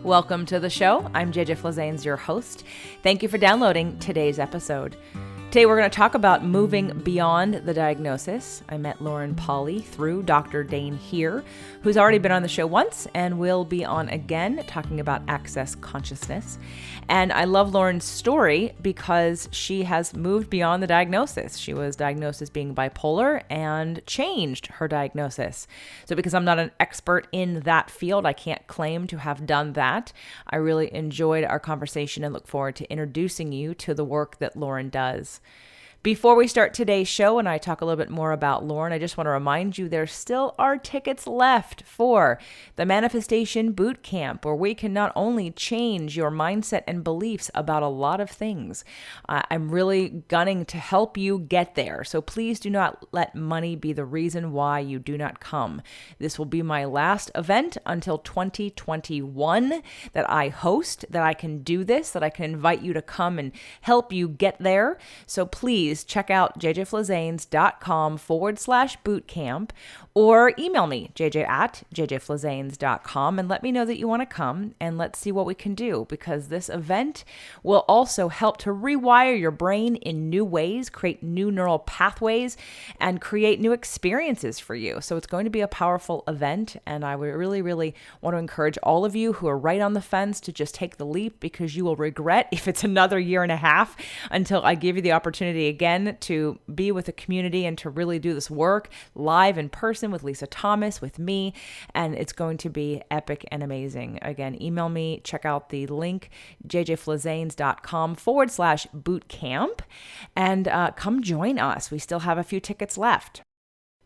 Welcome to the show. I'm JJ Flazanes, your host. Thank you for downloading today's episode. Today we're going to talk about moving beyond the diagnosis. I met Lauren Polly through Dr. Dane here, who's already been on the show once and will be on again talking about access consciousness. And I love Lauren's story because she has moved beyond the diagnosis. She was diagnosed as being bipolar and changed her diagnosis. So because I'm not an expert in that field, I can't claim to have done that. I really enjoyed our conversation and look forward to introducing you to the work that Lauren does. Before we start today's show and I talk a little bit more about Lauren, I just want to remind you there still are tickets left for the Manifestation Boot Camp, where we can not only change your mindset and beliefs about a lot of things. I'm really gunning to help you get there. So please do not let money be the reason why you do not come. This will be my last event until 2021 that I host, that I can do this, that I can invite you to come and help you get there. So please check out jjflazanes.com/bootcamp or email me, jj@jjflazanes.com, and let me know that you want to come, and let's see what we can do, because this event will also help to rewire your brain in new ways, create new neural pathways, and create new experiences for you. So it's going to be a powerful event, and I would really, really want to encourage all of you who are right on the fence to just take the leap, because you will regret if it's another year and a half until I give you the opportunity again to be with the community and to really do this work live in person with Lisa Thomas, with me, and it's going to be epic and amazing. Again, email me, check out the link, jjflazanes.com/bootcamp, and come join us. We still have a few tickets left.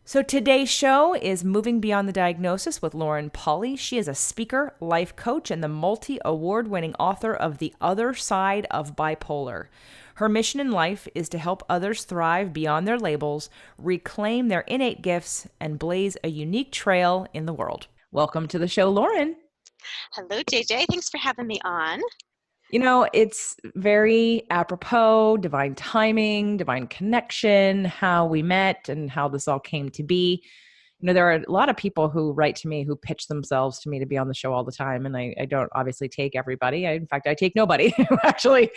So today's show is Moving Beyond the Diagnosis with Lauren Polly. She is a speaker, life coach, and the multi-award-winning author of The Other Side of Bipolar. Her mission in life is to help others thrive beyond their labels, reclaim their innate gifts, and blaze a unique trail in the world. Welcome to the show, Lauren. Hello, JJ. Thanks for having me on. You know, it's very apropos, divine timing, divine connection, how we met and how this all came to be. You know, there are a lot of people who write to me, who pitch themselves to me to be on the show all the time. And I don't obviously take everybody. In fact, I take nobody who actually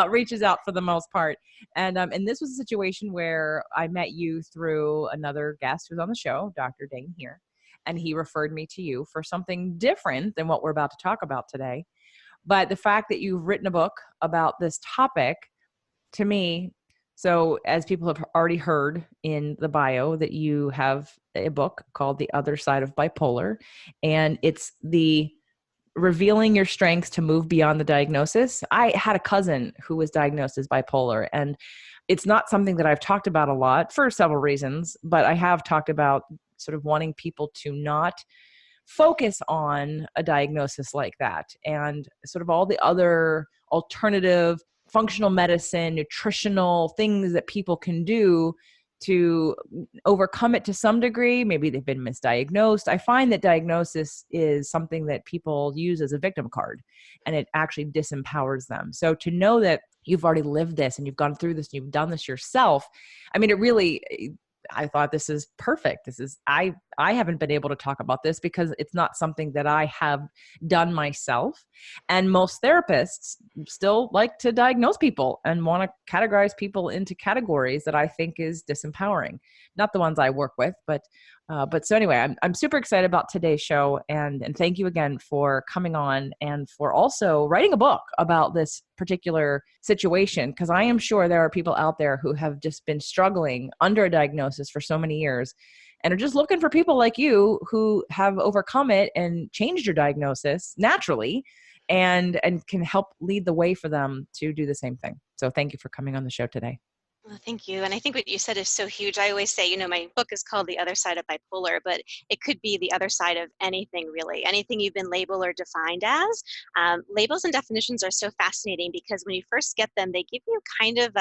reaches out for the most part. And this was a situation where I met you through another guest who's on the show, Dr. Dane here. And he referred me to you for something different than what we're about to talk about today. But the fact that you've written a book about this topic, to me, so as people have already heard in the bio, that you have a book called The Other Side of Bipolar, and it's the revealing your strengths to move beyond the diagnosis. I had a cousin who was diagnosed as bipolar, and it's not something that I've talked about a lot for several reasons, but I have talked about sort of wanting people to not focus on a diagnosis like that, and sort of all the other alternative functional medicine, nutritional things that people can do to overcome it to some degree. Maybe they've been misdiagnosed. I find that diagnosis is something that people use as a victim card, and it actually disempowers them. So to know that you've already lived this and you've gone through this and you've done this yourself, I mean, I thought this is perfect. I haven't been able to talk about this because it's not something that I have done myself. And most therapists still like to diagnose people and want to categorize people into categories that I think is disempowering. Not the ones I work with, but so anyway, I'm super excited about today's show, and thank you again for coming on and for also writing a book about this particular situation, because I am sure there are people out there who have just been struggling under a diagnosis for so many years and are just looking for people like you who have overcome it and changed your diagnosis naturally and can help lead the way for them to do the same thing. So thank you for coming on the show today. Well, thank you. And I think what you said is so huge. I always say, my book is called The Other Side of Bipolar, but it could be the other side of anything, really. Anything you've been labeled or defined as. Labels and definitions are so fascinating because when you first get them, they give you kind of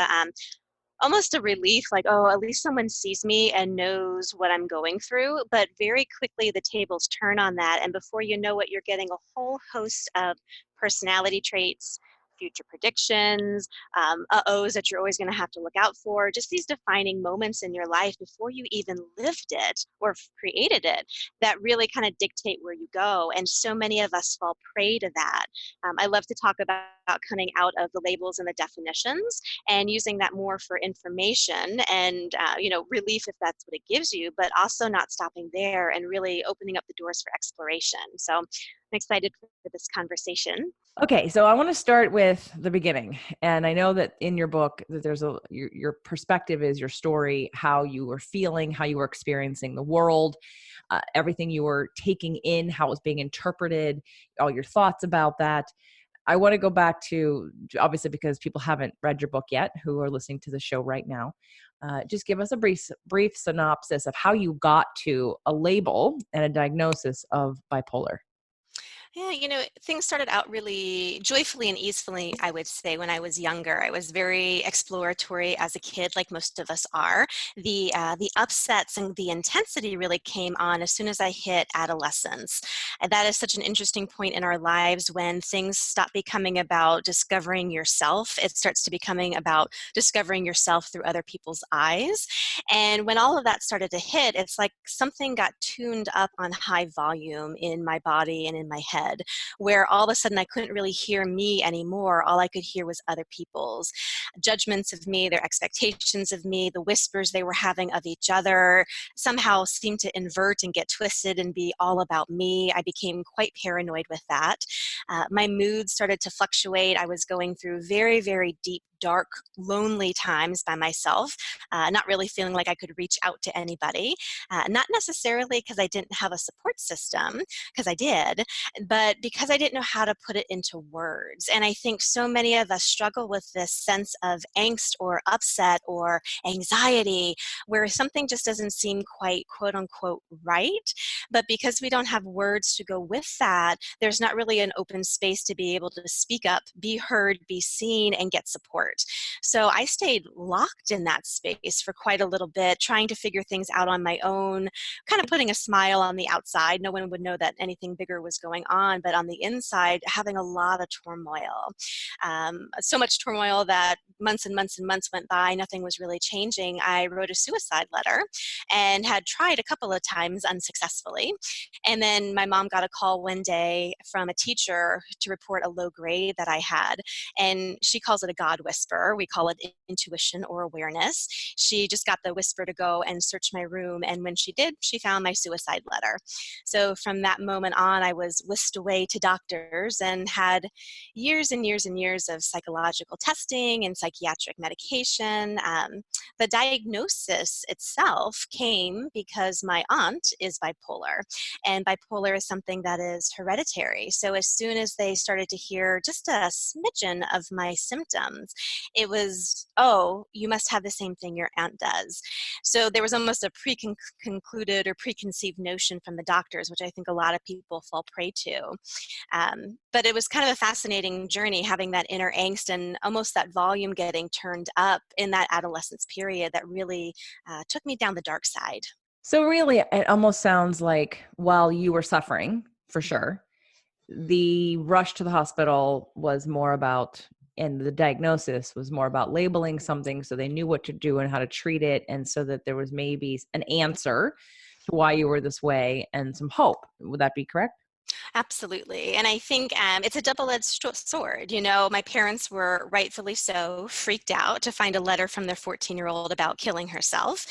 almost a relief, like, oh, at least someone sees me and knows what I'm going through. But very quickly, the tables turn on that. And before you know it, you're getting a whole host of personality traits, future predictions, uh-ohs that you're always going to have to look out for, just these defining moments in your life before you even lived it or created it that really kind of dictate where you go. And so many of us fall prey to that. I love to talk about coming out of the labels and the definitions and using that more for information and relief if that's what it gives you, but also not stopping there and really opening up the doors for exploration. So I'm excited for this conversation. Okay, so I want to start with the beginning. And I know that in your book that there's your perspective is your story, how you were feeling, how you were experiencing the world, everything you were taking in, how it was being interpreted, all your thoughts about that. I want to go back to, obviously, because people haven't read your book yet, who are listening to the show right now. Just give us a brief synopsis of how you got to a label and a diagnosis of bipolar. Yeah, things started out really joyfully and easily, I would say, when I was younger. I was very exploratory as a kid, like most of us are. The upsets and the intensity really came on as soon as I hit adolescence. And that is such an interesting point in our lives when things stop becoming about discovering yourself. It starts to becoming about discovering yourself through other people's eyes. And when all of that started to hit, it's like something got tuned up on high volume in my body and in my head, where all of a sudden I couldn't really hear me anymore. All I could hear was other people's judgments of me, their expectations of me, the whispers they were having of each other somehow seemed to invert and get twisted and be all about me. I became quite paranoid with that. My mood started to fluctuate. I was going through very, very deep, dark, lonely times by myself, not really feeling like I could reach out to anybody, not necessarily because I didn't have a support system, because I did, but because I didn't know how to put it into words. And I think so many of us struggle with this sense of angst or upset or anxiety where something just doesn't seem quite quote unquote right. But because we don't have words to go with that, there's not really an open space to be able to speak up, be heard, be seen, and get support. So I stayed locked in that space for quite a little bit, trying to figure things out on my own, kind of putting a smile on the outside. No one would know that anything bigger was going on, but on the inside, having a lot of turmoil. So much turmoil that months and months and months went by, nothing was really changing. I wrote a suicide letter and had tried a couple of times unsuccessfully. And then my mom got a call one day from a teacher to report a low grade that I had. And she calls it a God whisper. We call it intuition or awareness. She just got the whisper to go and search my room. And when she did, she found my suicide letter. So from that moment on, I was whisked away to doctors and had years and years and years of psychological testing and psychiatric medication. The diagnosis itself came because my aunt is bipolar, and bipolar is something that is hereditary. So as soon as they started to hear just a smidgen of my symptoms, it was, oh, you must have the same thing your aunt does. So there was almost a pre-concluded or preconceived notion from the doctors, which I think a lot of people fall prey to. But it was kind of a fascinating journey, having that inner angst and almost that volume getting turned up in that adolescence period that really took me down the dark side. So really, it almost sounds like while you were suffering, for sure, the rush to the hospital was more about, and the diagnosis was more about labeling something so they knew what to do and how to treat it. And so that there was maybe an answer to why you were this way and some hope. Would that be correct? Absolutely. And I think it's a double-edged sword. My parents were rightfully so freaked out to find a letter from their 14-year-old about killing herself.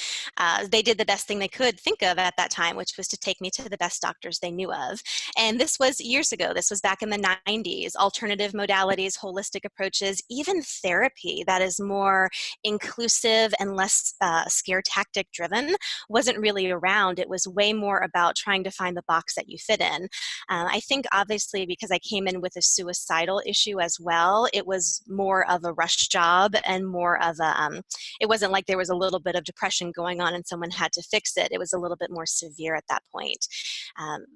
They did the best thing they could think of at that time, which was to take me to the best doctors they knew of. And this was years ago. This was back in the 90s. Alternative modalities, holistic approaches, even therapy that is more inclusive and less scare tactic driven wasn't really around. It was way more about trying to find the box that you fit in. I think obviously because I came in with a suicidal issue as well, it was more of a rush job and more of it wasn't like there was a little bit of depression going on and someone had to fix it. It was a little bit more severe at that point.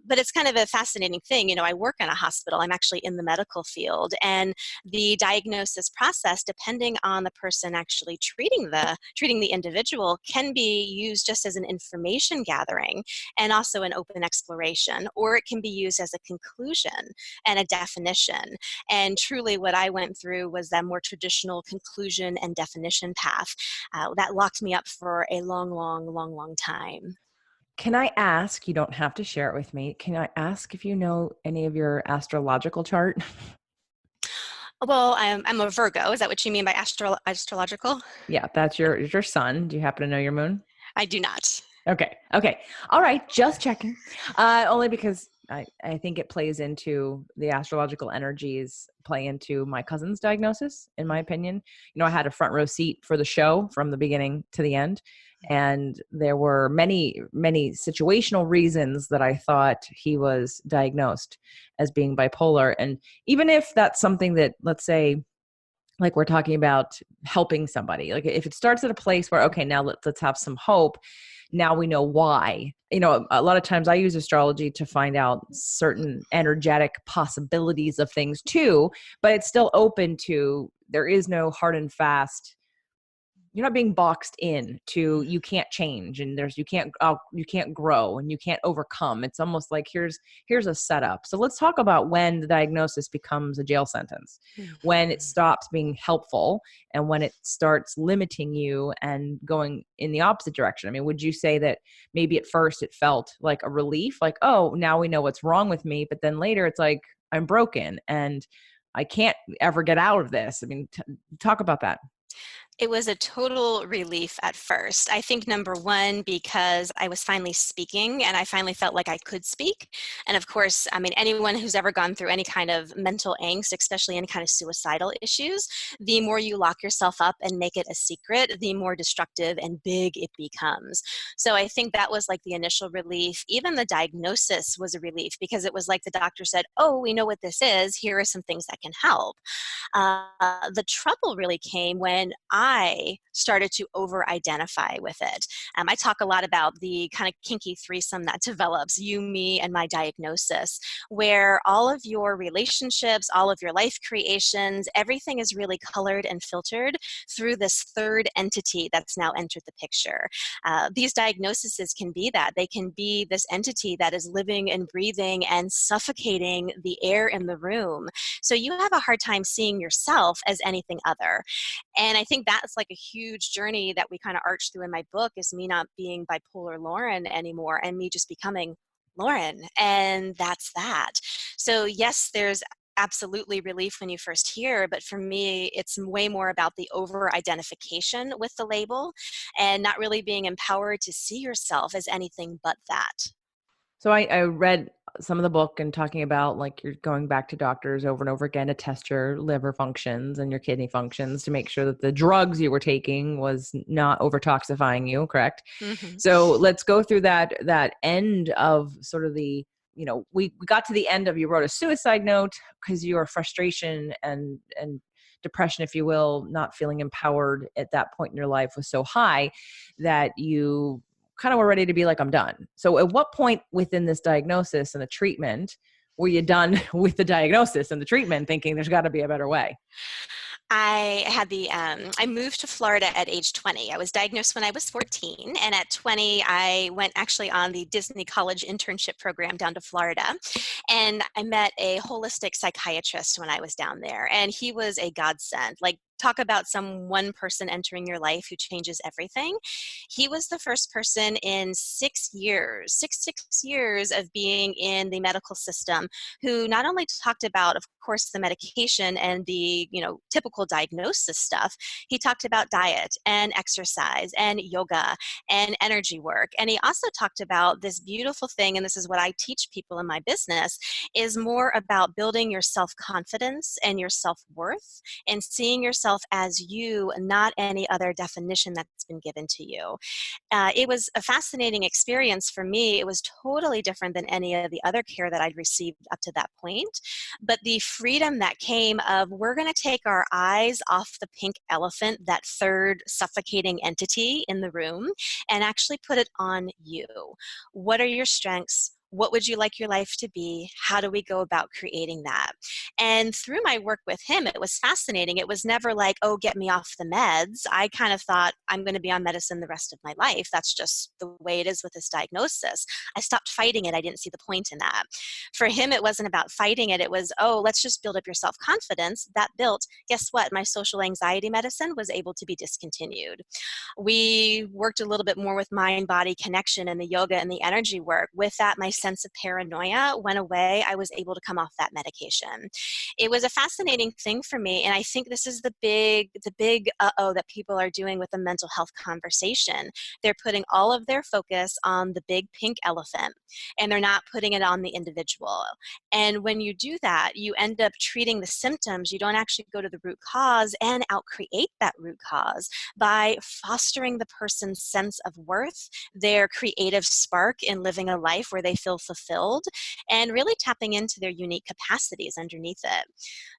But it's kind of a fascinating thing. I work in a hospital. I'm actually in the medical field, and the diagnosis process, depending on the person actually treating the individual, can be used just as an information gathering and also an open exploration, or it can be used as a conclusion and a definition. And truly what I went through was that more traditional conclusion and definition path that locked me up for a long time. Can I ask, you don't have to share it with me, can I ask if you know any of your astrological chart? Well, I'm a Virgo. Is that what you mean by astrological? Yeah, that's your sun. Do you happen to know your moon? I do not. Okay. Okay. All right. Just checking. Only because I think it plays into the astrological energies play into my cousin's diagnosis, in my opinion. You know, I had a front row seat for the show from the beginning to the end. And there were many situational reasons that I thought he was diagnosed as being bipolar. And even if that's something that, let's say, like we're talking about helping somebody, like if it starts at a place where, okay, now let's have some hope, now we know why. You know, a lot of times I use astrology to find out certain energetic possibilities of things too, but it's still open to, there is no hard and fast, you're not being boxed in to, you can't change, and there's, you can't grow and you can't overcome. It's almost like here's a setup. So let's talk about when the diagnosis becomes a jail sentence, when it Mhm. stops being helpful, and when it starts limiting you and going in the opposite direction. I mean, would you say that maybe at first it felt like a relief, like, oh, now we know what's wrong with me, but then later it's like, I'm broken and I can't ever get out of this? I mean, talk about that. It was a total relief at first. I think number one, because I was finally speaking and I finally felt like I could speak. And of course, I mean, anyone who's ever gone through any kind of mental angst, especially any kind of suicidal issues, the more you lock yourself up and make it a secret, the more destructive and big it becomes. So I think that was like the initial relief. Even the diagnosis was a relief because it was like the doctor said, oh, we know what this is. Here are some things that can help. The trouble really came when I started to over identify with it. I talk a lot about the kind of kinky threesome that develops, you, me, and my diagnosis, where all of your relationships, all of your life creations, everything is really colored and filtered through this third entity that's now entered the picture. These diagnoses can be that. They can be this entity that is living and breathing and suffocating the air in the room. So you have a hard time seeing yourself as anything other. And I think that's like a huge journey that we kind of arch through in my book, is me not being bipolar Lauren anymore and me just becoming Lauren. And that's that. So yes, there's absolutely relief when you first hear, but for me, it's way more about the over identification with the label and not really being empowered to see yourself as anything but that. So I read some of the book and talking about, like, you're going back to doctors over and over again to test your liver functions and your kidney functions to make sure that the drugs you were taking was not overtoxifying you, correct? Mm-hmm. So let's go through that end of sort of the, you know, we got to the end of, you wrote a suicide note because your frustration and depression, if you will, not feeling empowered at that point in your life was so high that you kind of were ready to be like, I'm done. So at what point within this diagnosis and the treatment were you done with the diagnosis and the treatment, thinking there's got to be a better way? I moved to Florida at age 20. I was diagnosed when I was 14, and at 20, I went actually on the Disney College internship program down to Florida, and I met a holistic psychiatrist when I was down there, and he was a godsend. Like, talk about some one person entering your life who changes everything. He was the first person in 6 years, six years of being in the medical system, who not only talked about, of course, the medication and the, typical diagnosis stuff. He talked about diet and exercise and yoga and energy work. And he also talked about this beautiful thing, and this is what I teach people in my business, is more about building your self-confidence and your self-worth and seeing yourself as you, not any other definition that's been given to you. It was a fascinating experience for me. It was totally different than any of the other care that I'd received up to that point. But the freedom that came of, we're going to take our eyes off the pink elephant, that third suffocating entity in the room, and actually put it on you. What are your strengths? What would you like your life to be? How do we go about creating that? And through my work with him, it was fascinating. It was never like, oh, get me off the meds. I kind of thought, I'm going to be on medicine the rest of my life. That's just the way it is with this diagnosis. I stopped fighting it. I didn't see the point in that. For him, it wasn't about fighting it. It was, oh, let's just build up your self-confidence. That built, guess what? My social anxiety medicine was able to be discontinued. We worked a little bit more with mind-body connection and the yoga and the energy work. With that, my sense of paranoia went away. I was able to come off that medication. It was a fascinating thing for me, and I think this is the big uh-oh that people are doing with the mental health conversation. They're putting all of their focus on the big pink elephant, and they're not putting it on the individual. And when you do that, you end up treating the symptoms. You don't actually go to the root cause and outcreate that root cause by fostering the person's sense of worth, their creative spark in living a life where they feel fulfilled, and really tapping into their unique capacities underneath it.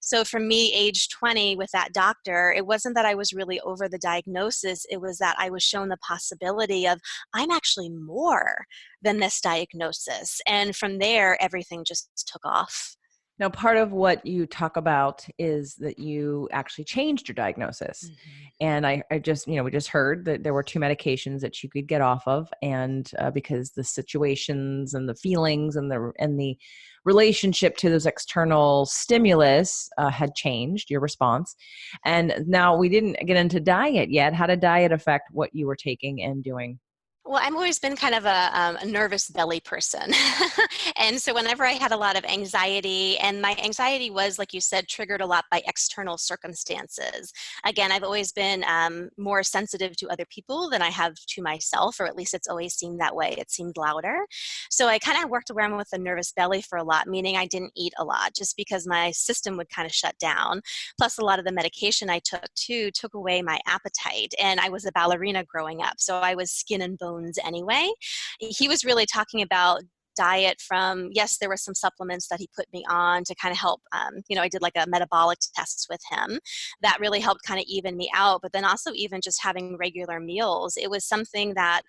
So for me, age 20 with that doctor, it wasn't that I was really over the diagnosis, it was that I was shown the possibility of, I'm actually more than this diagnosis. And from there, everything just took off. Now, part of what you talk about is that you actually changed your diagnosis. Mm-hmm. And I just, we just heard that there were two medications that you could get off of. And because the situations and the feelings and the relationship to those external stimulus had changed your response. And now we didn't get into diet yet. How did diet affect what you were taking and doing? Well, I've always been kind of a nervous belly person. And so whenever I had a lot of anxiety, and my anxiety was, like you said, triggered a lot by external circumstances. Again, I've always been more sensitive to other people than I have to myself, or at least it's always seemed that way. It seemed louder. So I kind of worked around with a nervous belly for a lot, meaning I didn't eat a lot just because my system would kind of shut down. Plus, a lot of the medication I took too took away my appetite. And I was a ballerina growing up, so I was skin and bones anyway. He was really talking about diet from, yes, there were some supplements that he put me on to kind of help, I did like a metabolic test with him that really helped kind of even me out, but then also even just having regular meals. It was something that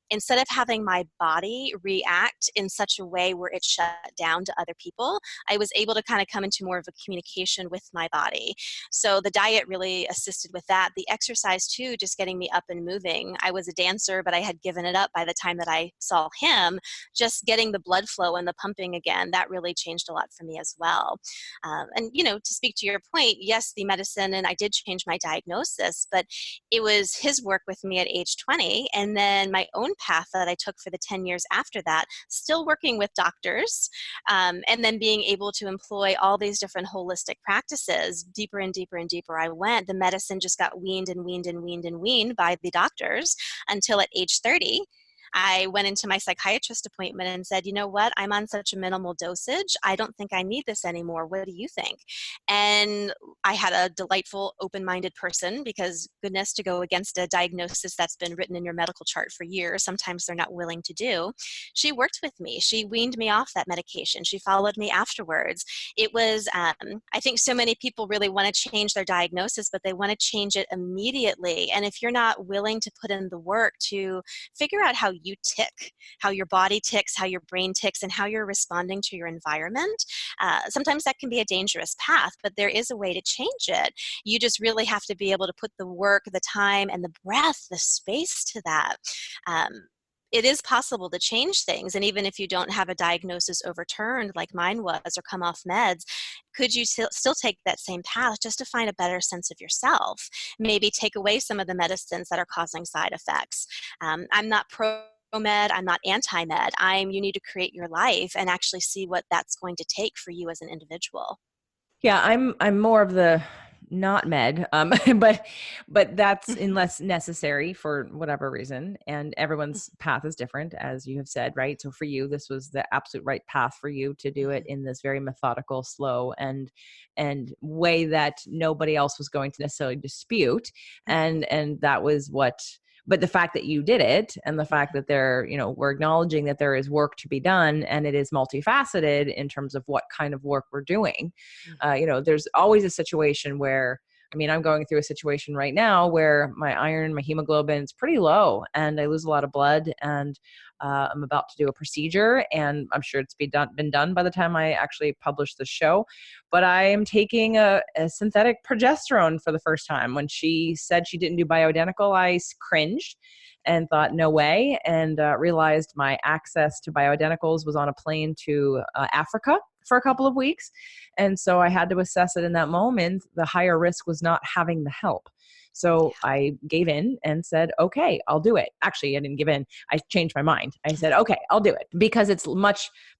instead of having my body react in such a way where it shut down to other people, I was able to kind of come into more of a communication with my body. So the diet really assisted with that. The exercise too, just getting me up and moving. I was a dancer, but I had given it up by the time that I saw him. Just getting the blood flow and the pumping again, that really changed a lot for me as well. To speak to your point, yes, the medicine, and I did change my diagnosis, but it was his work with me at age 20, and then my own path that I took for the 10 years after that, still working with doctors, and then being able to employ all these different holistic practices. Deeper and deeper and deeper I went. The medicine just got weaned and weaned and weaned and weaned by the doctors until at age 30, I went into my psychiatrist appointment and said, you know what, I'm on such a minimal dosage. I don't think I need this anymore. What do you think? And I had a delightful, open-minded person, because goodness, to go against a diagnosis that's been written in your medical chart for years, sometimes they're not willing to do. She worked with me. She weaned me off that medication. She followed me afterwards. It was, I think so many people really want to change their diagnosis, but they want to change it immediately. And if you're not willing to put in the work to figure out how you tick, how your body ticks, how your brain ticks, and how you're responding to your environment, sometimes that can be a dangerous path, but there is a way to change it. You just really have to be able to put the work, the time, and the breath, the space to that. It is possible to change things. And even if you don't have a diagnosis overturned like mine was, or come off meds, could you still take that same path just to find a better sense of yourself? Maybe take away some of the medicines that are causing side effects. I'm not pro-med, I'm not anti-med. You need to create your life and actually see what that's going to take for you as an individual. Yeah, I'm more of the not med, but that's unless necessary for whatever reason. And everyone's path is different, as you have said, right? So for you, this was the absolute right path for you to do it in this very methodical, slow, and way that nobody else was going to necessarily dispute. And that was what. But the fact that you did it, and the fact that we're acknowledging that there is work to be done, and it is multifaceted in terms of what kind of work we're doing. There's always a situation where I mean, I'm going through a situation right now where my iron, my hemoglobin is pretty low, and I lose a lot of blood, and I'm about to do a procedure, and I'm sure it's been done by the time I actually publish the show. But I am taking a synthetic progesterone for the first time. When she said she didn't do bioidentical, I cringed and thought, no way, and realized my access to bioidenticals was on a plane to Africa for a couple of weeks. And so I had to assess it in that moment. The higher risk was not having the help. So I gave in and said, okay, I'll do it. Actually, I didn't give in. I changed my mind. I said, okay, I'll do it because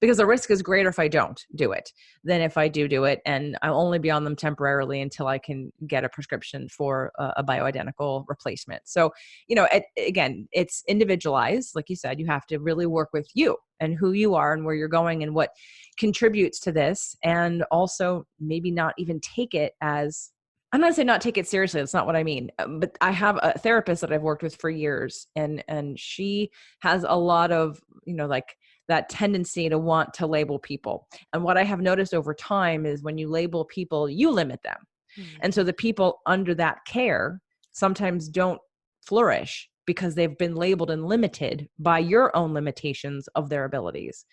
because the risk is greater if I don't do it than if I do it. And I'll only be on them temporarily until I can get a prescription for a bioidentical replacement. So, again, it's individualized. Like you said, you have to really work with you and who you are and where you're going and what contributes to this. And also maybe not even take it as, I'm not saying not take it seriously. That's not what I mean. But I have a therapist that I've worked with for years, and she has a lot of, like that tendency to want to label people. And what I have noticed over time is when you label people, you limit them. And so the people under that care sometimes don't flourish because they've been labeled and limited by your own limitations of their abilities.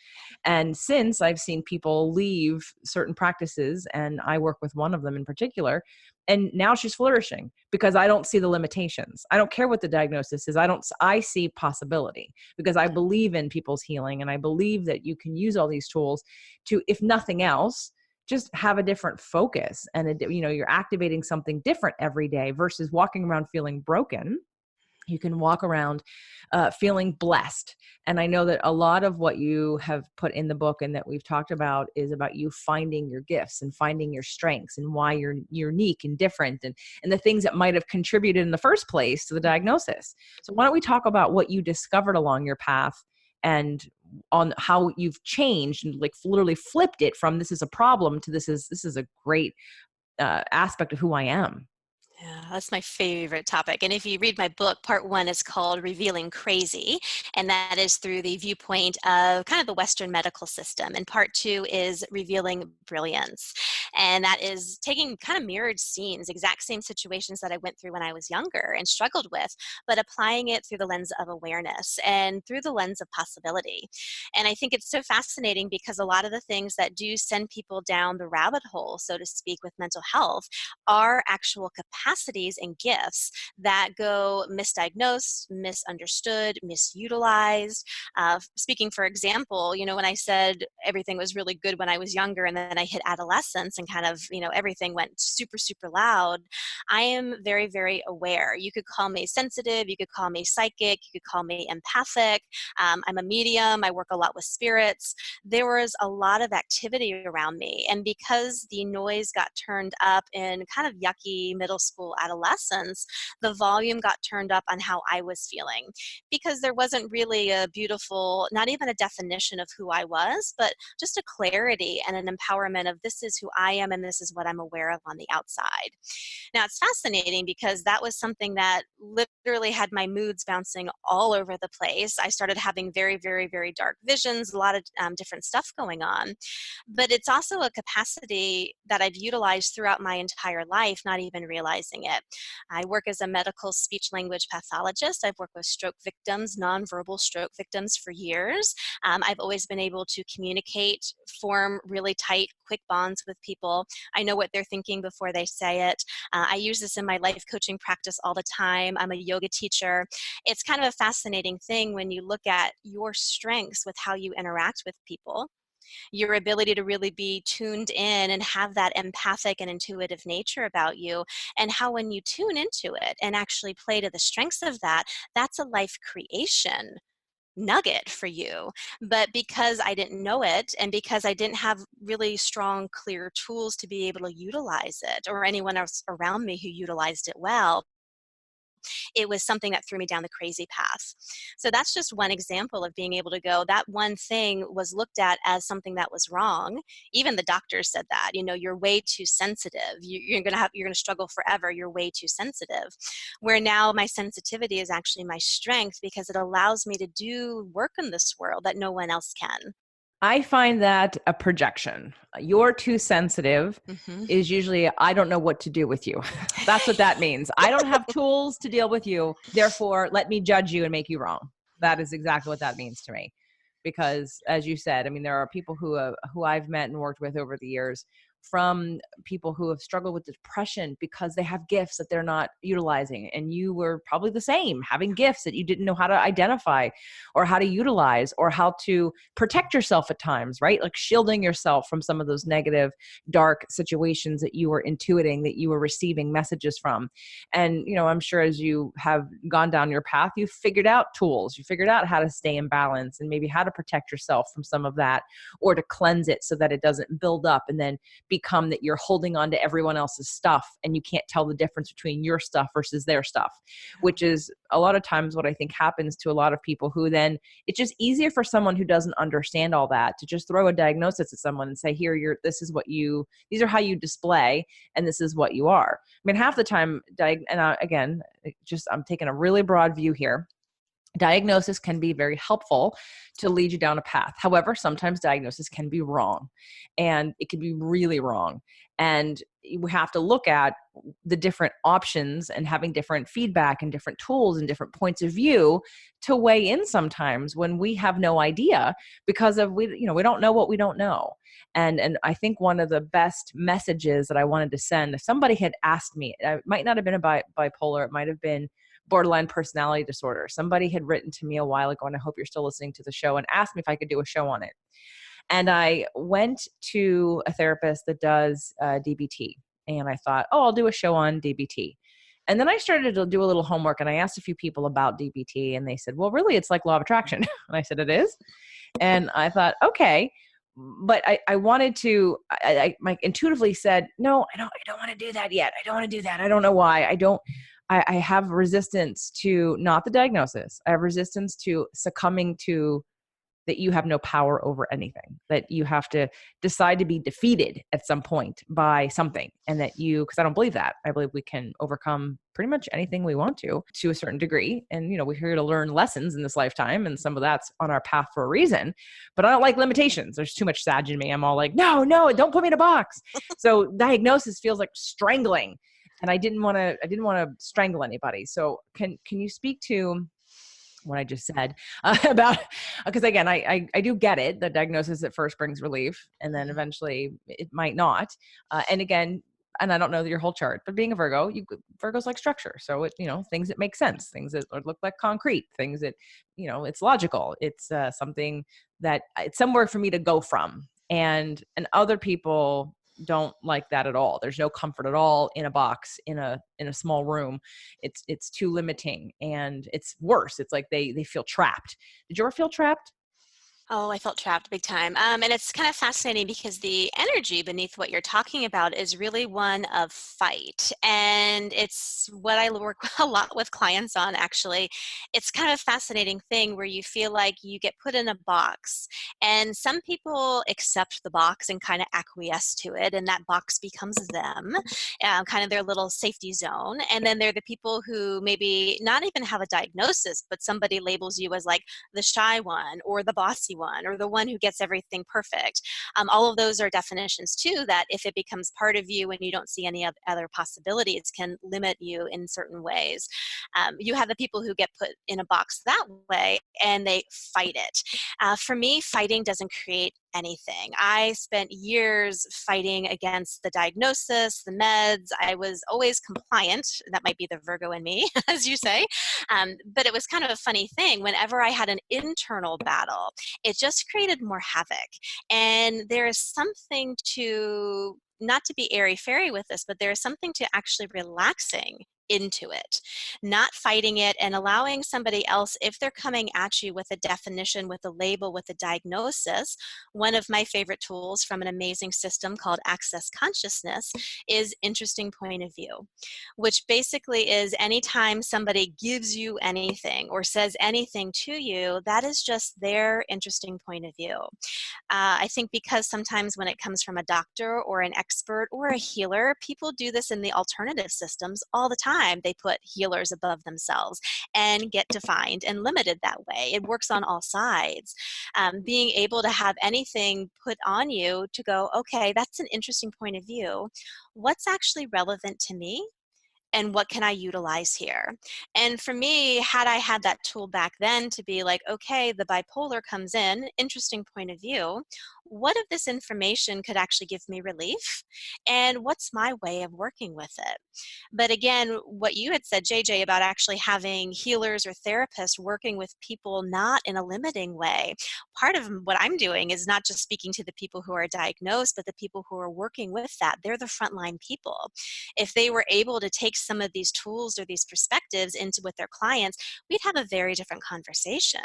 And since I've seen people leave certain practices, and I work with one of them in particular, and now she's flourishing because I don't see the limitations. I don't care what the diagnosis is. I see possibility because I believe in people's healing, and I believe that you can use all these tools to, if nothing else, just have a different focus. And you're activating something different every day versus walking around feeling broken. You can walk around feeling blessed. And I know that a lot of what you have put in the book and that we've talked about is about you finding your gifts and finding your strengths and why you're unique and different, and the things that might have contributed in the first place to the diagnosis. So why don't we talk about what you discovered along your path and on how you've changed and like literally flipped it from this is a problem to this is a great aspect of who I am. Yeah, that's my favorite topic. And if you read my book, part one is called Revealing Crazy, and that is through the viewpoint of kind of the Western medical system. And part two is Revealing Brilliance. And that is taking kind of mirrored scenes, exact same situations that I went through when I was younger and struggled with, but applying it through the lens of awareness and through the lens of possibility. And I think it's so fascinating because a lot of the things that do send people down the rabbit hole, so to speak, with mental health are actual capacities and gifts that go misdiagnosed, misunderstood, misutilized. Speaking for example, when I said everything was really good when I was younger and then I hit adolescence and kind of, everything went super, super loud, I am very, very aware. You could call me sensitive, you could call me psychic, you could call me empathic. I'm a medium, I work a lot with spirits. There was a lot of activity around me. And because the noise got turned up in kind of yucky middle school adolescence, the volume got turned up on how I was feeling because there wasn't really a beautiful, not even a definition of who I was, but just a clarity and an empowerment of this is who I am and this is what I'm aware of on the outside. Now, it's fascinating because that was something that literally had my moods bouncing all over the place. I started having very, very, very dark visions, a lot of different stuff going on. But it's also a capacity that I've utilized throughout my entire life, not even realizing it. I work as a medical speech language pathologist. I've worked with stroke victims, nonverbal stroke victims for years. I've always been able to communicate, form really tight, quick bonds with people. I know what they're thinking before they say it. I use this in my life coaching practice all the time. I'm a yoga teacher. It's kind of a fascinating thing when you look at your strengths with how you interact with people, your ability to really be tuned in and have that empathic and intuitive nature about you, and how when you tune into it and actually play to the strengths of that, that's a life creation nugget for you. But because I didn't know it and because I didn't have really strong, clear tools to be able to utilize it, or anyone else around me who utilized it well, it was something that threw me down the crazy path. So that's just one example of being able to go, that one thing was looked at as something that was wrong. Even the doctors said that, you're way too sensitive. You're going to struggle forever. You're way too sensitive. Where now my sensitivity is actually my strength because it allows me to do work in this world that no one else can. I find that a projection. You're too sensitive Hmm. is usually, I don't know what to do with you. That's what that means. I don't have tools to deal with you. Therefore, let me judge you and make you wrong. That is exactly what that means to me. Because as you said, I mean, there are people who I've met and worked with over the years, from people who have struggled with depression because they have gifts that they're not utilizing. And you were probably the same, having gifts that you didn't know how to identify or how to utilize or how to protect yourself at times, right? Like shielding yourself from some of those negative, dark situations that you were intuiting, that you were receiving messages from. And, I'm sure as you have gone down your path, you've figured out tools, you figured out how to stay in balance and maybe how to protect yourself from some of that, or to cleanse it so that it doesn't build up and then become that you're holding on to everyone else's stuff and you can't tell the difference between your stuff versus their stuff, which is a lot of times what I think happens to a lot of people, who then it's just easier for someone who doesn't understand all that to just throw a diagnosis at someone and say, here, these are how you display, and this is what you are. I mean, half the time, again, I'm taking a really broad view here. Diagnosis can be very helpful to lead you down a path. However, sometimes diagnosis can be wrong, and it can be really wrong. And we have to look at the different options and having different feedback and different tools and different points of view to weigh in sometimes when we have no idea, because we don't know what we don't know. And I think one of the best messages that I wanted to send, if somebody had asked me, it might not have been about bipolar, it might have been borderline personality disorder. Somebody had written to me a while ago, and I hope you're still listening to the show, and asked me if I could do a show on it. And I went to a therapist that does DBT, and I thought, oh, I'll do a show on DBT. And then I started to do a little homework, and I asked a few people about DBT, and they said, well, really, it's like law of attraction. And I said, it is. And I thought, okay. But I wanted to, I intuitively said, no, I don't want to do that yet. I don't want to do that. I don't know why. I have resistance to not the diagnosis. I have resistance to succumbing to that you have no power over anything, that you have to decide to be defeated at some point by something. And that because I don't believe that. I believe we can overcome pretty much anything we want to a certain degree. And, we're here to learn lessons in this lifetime. And some of that's on our path for a reason, but I don't like limitations. There's too much Sag in me. I'm all like, no, don't put me in a box. So diagnosis feels like strangling. And I didn't want to strangle anybody. So can you speak to what I just said about, because again, I do get it. The diagnosis at first brings relief, and then eventually it might not. And again, and I don't know your whole chart, but being a Virgo, Virgos like structure. So things that make sense, things that look like concrete, things that, it's logical. It's something that it's somewhere for me to go from. And other people don't like that at all. There's no comfort at all in a box, in a small room. It's too limiting, and it's worse. It's like they feel trapped. Did you ever feel trapped? Oh, I felt trapped big time. And it's kind of fascinating because the energy beneath what you're talking about is really one of fight. And it's what I work a lot with clients on, actually. It's kind of a fascinating thing where you feel like you get put in a box, and some people accept the box and kind of acquiesce to it, and that box becomes them, kind of their little safety zone. And then there are the people who maybe not even have a diagnosis, but somebody labels you as like the shy one or the bossy one or the one who gets everything perfect. All of those are definitions too, that if it becomes part of you and you don't see any other possibilities, can limit you in certain ways. You have the people who get put in a box that way and they fight it. For me, fighting doesn't create anything. I spent years fighting against the diagnosis, the meds. I was always compliant. That might be the Virgo in me, as you say. But it was kind of a funny thing. Whenever I had an internal battle, it just created more havoc. And there is something to, not to be airy-fairy with this, but there is something to actually relaxing into it, not fighting it, and allowing somebody else, if they're coming at you with a definition, with a label, with a diagnosis. One of my favorite tools from an amazing system called Access Consciousness is interesting point of view, which basically is anytime somebody gives you anything or says anything to you, that is just their interesting point of view. I think because sometimes when it comes from a doctor or an expert or a healer, people do this in the alternative systems all the time. time, they put healers above themselves and get defined and limited that way. It works on all sides. Being able to have anything put on you to go, okay, that's an interesting point of view. What's actually relevant to me? And what can I utilize here? And for me, had I had that tool back then to be like, okay, the bipolar comes in, interesting point of view. What of this information could actually give me relief? And what's my way of working with it? But again, what you had said, JJ, about actually having healers or therapists working with people not in a limiting way, part of what I'm doing is not just speaking to the people who are diagnosed, but the people who are working with that. They're the frontline people. If they were able to take some of these tools or these perspectives into with their clients, we'd have a very different conversation.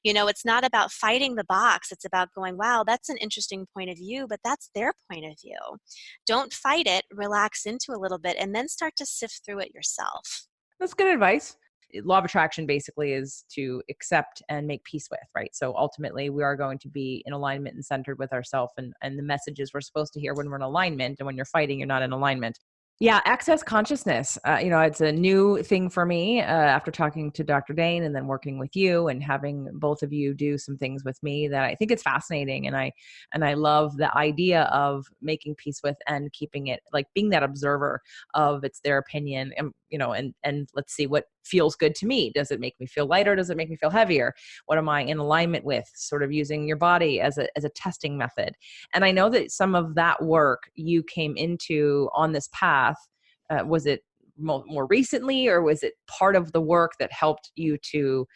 It's not about fighting the box. It's about going, wow, that's an interesting point of view, but that's their point of view. Don't fight it, relax into a little bit, and then start to sift through it yourself. That's good advice. Law of attraction basically is to accept and make peace with, right? So ultimately, we are going to be in alignment and centered with ourselves and the messages we're supposed to hear when we're in alignment. And when you're fighting, you're not in alignment. Yeah, access consciousness. It's a new thing for me after talking to Dr. Dane and then working with you and having both of you do some things with me that I think it's fascinating. And I love the idea of making peace with and keeping it, like being that observer of it's their opinion and let's see what feels good to me. Does it make me feel lighter? Does it make me feel heavier? What am I in alignment with? Sort of using your body as a testing method. And I know that some of that work you came into on this path. Was it more recently, or was it part of the work that helped you to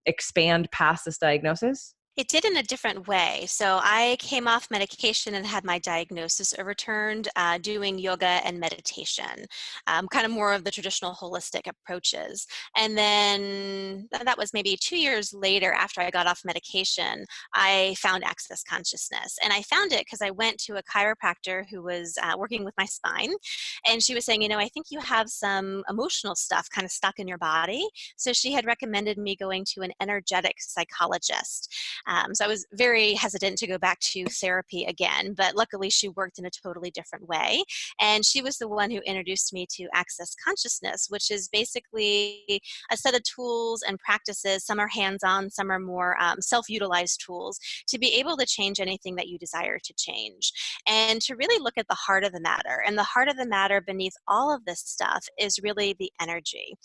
expand past this diagnosis? It did in a different way. So I came off medication and had my diagnosis overturned doing yoga and meditation, kind of more of the traditional holistic approaches. And then that was maybe 2 years later after I got off medication, I found access consciousness. And I found it because I went to a chiropractor who was working with my spine. And she was saying, I think you have some emotional stuff kind of stuck in your body. So she had recommended me going to an energetic psychologist. So I was very hesitant to go back to therapy again, but luckily she worked in a totally different way. And she was the one who introduced me to Access Consciousness, which is basically a set of tools and practices. Some are hands-on, some are more self-utilized tools to be able to change anything that you desire to change. And to really look at the heart of the matter. And the heart of the matter beneath all of this stuff is really the energy.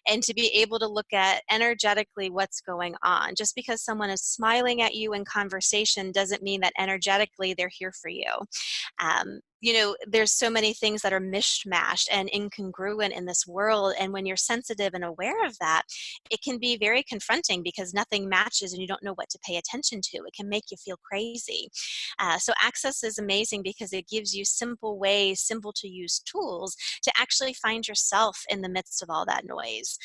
And to be able to look at energetically what's going on. Just because someone is smiling at you in conversation doesn't mean that energetically they're here for you. There's so many things that are mishmashed and incongruent in this world. And when you're sensitive and aware of that, it can be very confronting because nothing matches and you don't know what to pay attention to. It can make you feel crazy. So Access is amazing because it gives you simple ways, simple to use tools to actually find yourself in the midst of all that noise.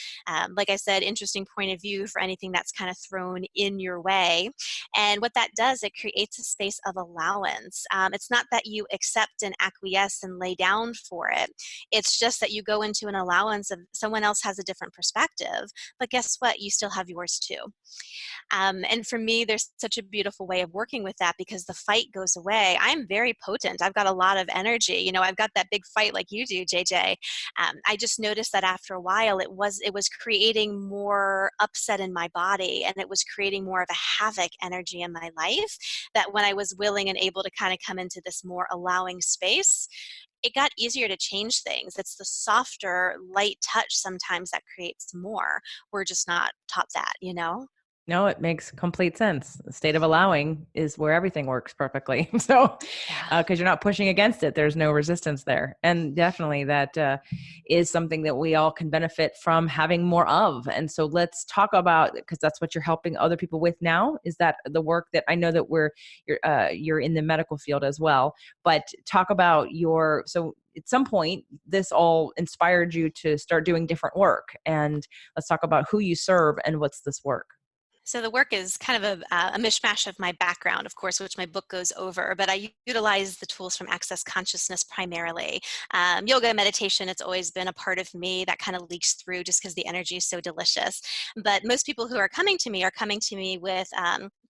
Like I said, interesting point of view for anything that's kind of thrown in your way. And what that does, it creates a space of allowance. It's not that you accept and acquiesce and lay down for it. It's just that you go into an allowance of someone else has a different perspective, but guess what? You still have yours too. And for me, there's such a beautiful way of working with that because the fight goes away. I'm very potent. I've got a lot of energy. I've got that big fight like you do, JJ. I just noticed that after a while, it was creating more upset in my body, and it was creating more of a havoc energy in my life. That when I was willing and able to kind of come into this more allowing space, it got easier to change things. It's the softer, light touch sometimes that creates more. We're just not taught that. No, it makes complete sense. The state of allowing is where everything works perfectly. So, Yeah. because you're not pushing against it, there's no resistance there. And definitely that is something that we all can benefit from having more of. And so let's talk about, because that's what you're helping other people with now, is that the work that I know that you're in the medical field as well, but talk about so at some point, this all inspired you to start doing different work. And let's talk about who you serve and what's this work. So the work is kind of a mishmash of my background, of course, which my book goes over, but I utilize the tools from Access Consciousness primarily. Yoga and meditation, it's always been a part of me that kind of leaks through just because the energy is so delicious. But most people who are coming to me with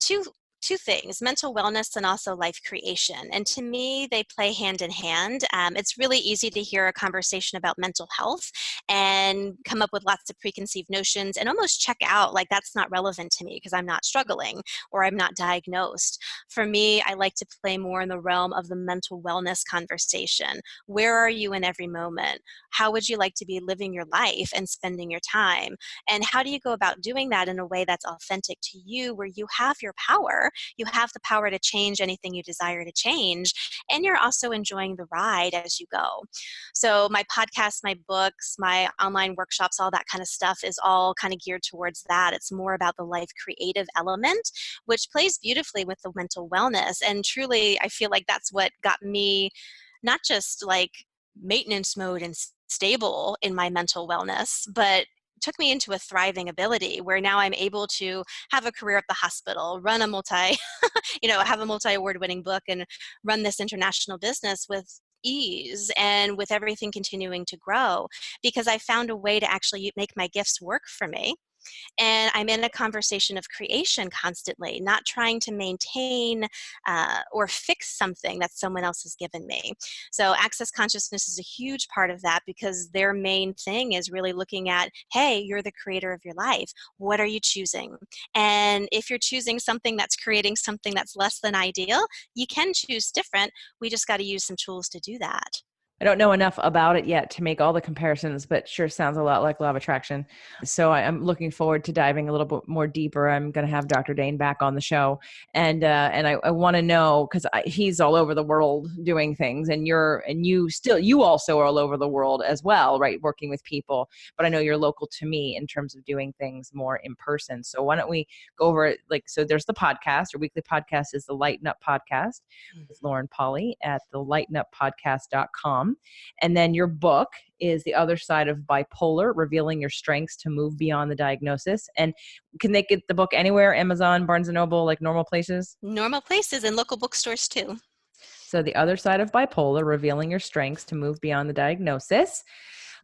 two two things, mental wellness and also life creation. And to me, they play hand in hand. It's really easy to hear a conversation about mental health and come up with lots of preconceived notions and almost check out like that's not relevant to me because I'm not struggling or I'm not diagnosed. For me, I like to play more in the realm of the mental wellness conversation. Where are you in every moment? How would you like to be living your life and spending your time? And how do you go about doing that in a way that's authentic to you, where you have your power? You have the power to change anything you desire to change, and you're also enjoying the ride as you go. So my podcast, my books, my online workshops, all that kind of stuff is all kind of geared towards that. It's more about the life creative element, which plays beautifully with the mental wellness. And truly, I feel like that's what got me not just like maintenance mode and stable in my mental wellness, but took me into a thriving ability where now I'm able to have a career at the hospital, run a have a multi-award winning book and run this international business with ease and with everything continuing to grow because I found a way to actually make my gifts work for me. And I'm in a conversation of creation constantly, not trying to maintain or fix something that someone else has given me. So access consciousness is a huge part of that because their main thing is really looking at, hey, you're the creator of your life. What are you choosing? And if you're choosing something that's creating something that's less than ideal, you can choose different. We just got to use some tools to do that. I don't know enough about it yet to make all the comparisons, but sure sounds a lot like law of attraction. So I'm looking forward to diving a little bit more deeper. I'm going to have Dr. Dane back on the show, and I want to know because he's all over the world doing things, and you also are all over the world as well, right? Working with people, but I know you're local to me in terms of doing things more in person. So why don't we go over it? Like, so there's the podcast. Your weekly podcast is the Lighten Up Podcast with Lauren Polly at the lightenuppodcast.com. And then your book is The Other Side of Bipolar, Revealing Your Strengths to Move Beyond the Diagnosis. And can they get the book anywhere? Amazon, Barnes& and Noble, like normal places? Normal places and local bookstores too. So The Other Side of Bipolar, Revealing Your Strengths to Move Beyond the Diagnosis.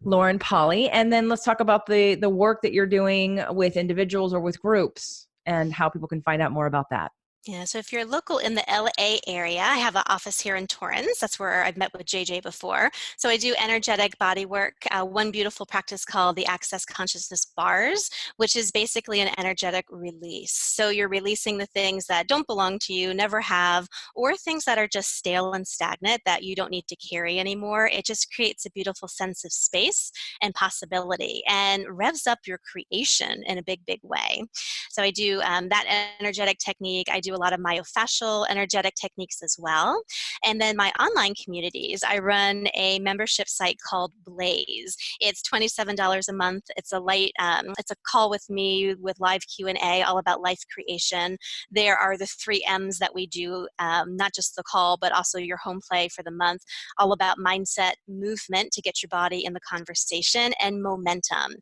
Lauren Polly. And then let's talk about the work that you're doing with individuals or with groups and how people can find out more about that. Yeah, so if you're local in the LA area, I have an office here in Torrance. That's where I've met with JJ before. So I do energetic body work, one beautiful practice called the Access Consciousness Bars, which is basically an energetic release. So you're releasing the things that don't belong to you, never have, or things that are just stale and stagnant that you don't need to carry anymore. It just creates a beautiful sense of space and possibility and revs up your creation in a big, big way. So I do that energetic technique. I do a lot of myofascial energetic techniques as well. And then my online communities, I run a membership site called Blaze. It's $27 a month. It's it's a call with me with live Q&A all about life creation. There are the 3 M's that we do, not just the call, but also your home play for the month, all about mindset, movement to get your body in the conversation, and momentum.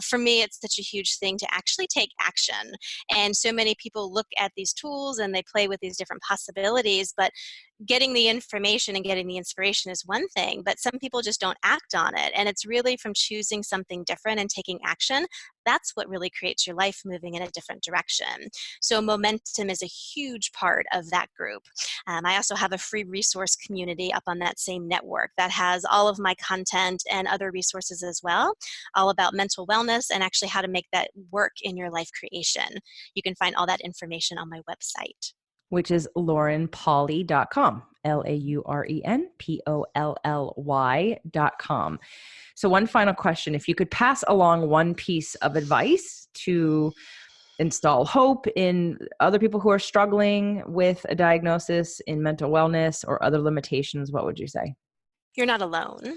For me, it's such a huge thing to actually take action. And so many people look at these tools and they play with these different possibilities, but getting the information and getting the inspiration is one thing, but some people just don't act on it. And it's really from choosing something different and taking action. That's what really creates your life moving in a different direction. So momentum is a huge part of that group. I also have a free resource community up on that same network that has all of my content and other resources as well, all about mental wellness and actually how to make that work in your life creation. You can find all that information on my website, which is laurenpolly.com, LAURENPOLLY.com. So one final question, if you could pass along one piece of advice to install hope in other people who are struggling with a diagnosis in mental wellness or other limitations, what would you say? you're not alone.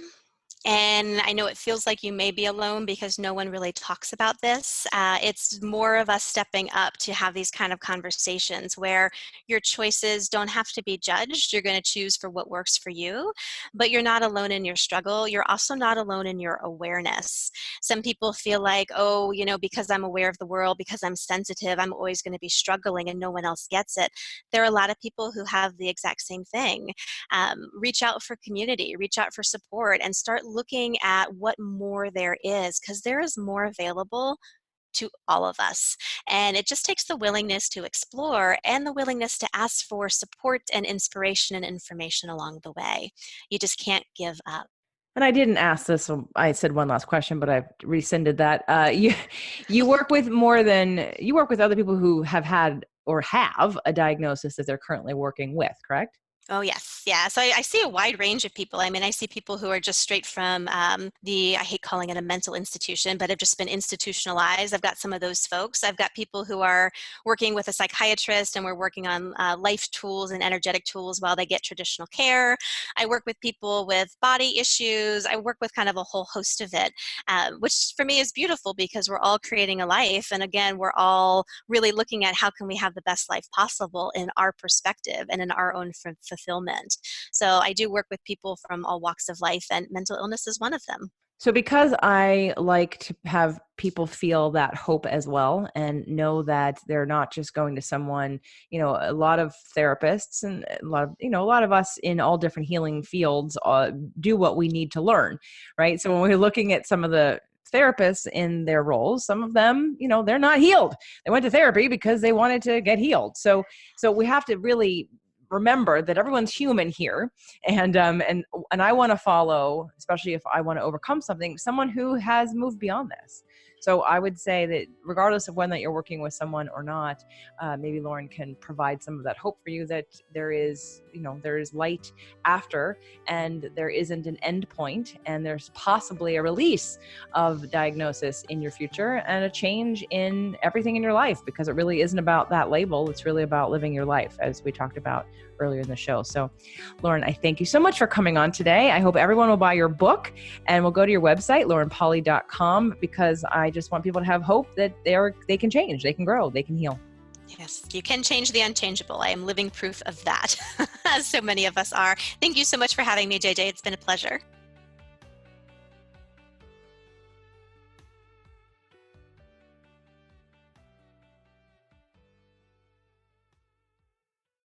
And I know it feels like you may be alone because no one really talks about this. It's more of us stepping up to have these kind of conversations where your choices don't have to be judged. You're going to choose for what works for you, but you're not alone in your struggle. You're also not alone in your awareness. Some people feel like, oh, because I'm aware of the world, because I'm sensitive, I'm always going to be struggling and no one else gets it. There are a lot of people who have the exact same thing. Reach out for community, reach out for support, and start looking at what more there is, because there is more available to all of us. And it just takes the willingness to explore and the willingness to ask for support and inspiration and information along the way. You just can't give up. And I didn't ask this, so I said one last question, but I've rescinded that. You work with you work with other people who have had or have a diagnosis that they're currently working with, correct? Oh, yes. Yeah. So I see a wide range of people. I mean, I see people who are just straight from I hate calling it a mental institution, but have just been institutionalized. I've got some of those folks. I've got people who are working with a psychiatrist and we're working on life tools and energetic tools while they get traditional care. I work with people with body issues. I work with kind of a whole host of it, which for me is beautiful because we're all creating a life. And again, we're all really looking at how can we have the best life possible in our perspective and in our own fulfillment. So I do work with people from all walks of life, and mental illness is one of them. So because I like to have people feel that hope as well and know that they're not just going to someone, a lot of therapists and a lot of us in all different healing fields do what we need to learn, right? So when we're looking at some of the therapists in their roles, some of them, they're not healed. They went to therapy because they wanted to get healed. So we have to really remember that everyone's human here, and I want to follow, especially if I want to overcome something, someone who has moved beyond this. So I would say that regardless of whether you're working with someone or not, maybe Lauren can provide some of that hope for you that there is light after, and there isn't an end point, and there's possibly a release of diagnosis in your future and a change in everything in your life, because it really isn't about that label. It's really about living your life, as we talked about earlier in the show. So Lauren, I thank you so much for coming on today. I hope everyone will buy your book and will go to your website, laurenpolly.com, because I just want people to have hope that they can change, they can grow, they can heal. Yes, you can change the unchangeable. I am living proof of that, as so many of us are. Thank you so much for having me, JJ. It's been a pleasure.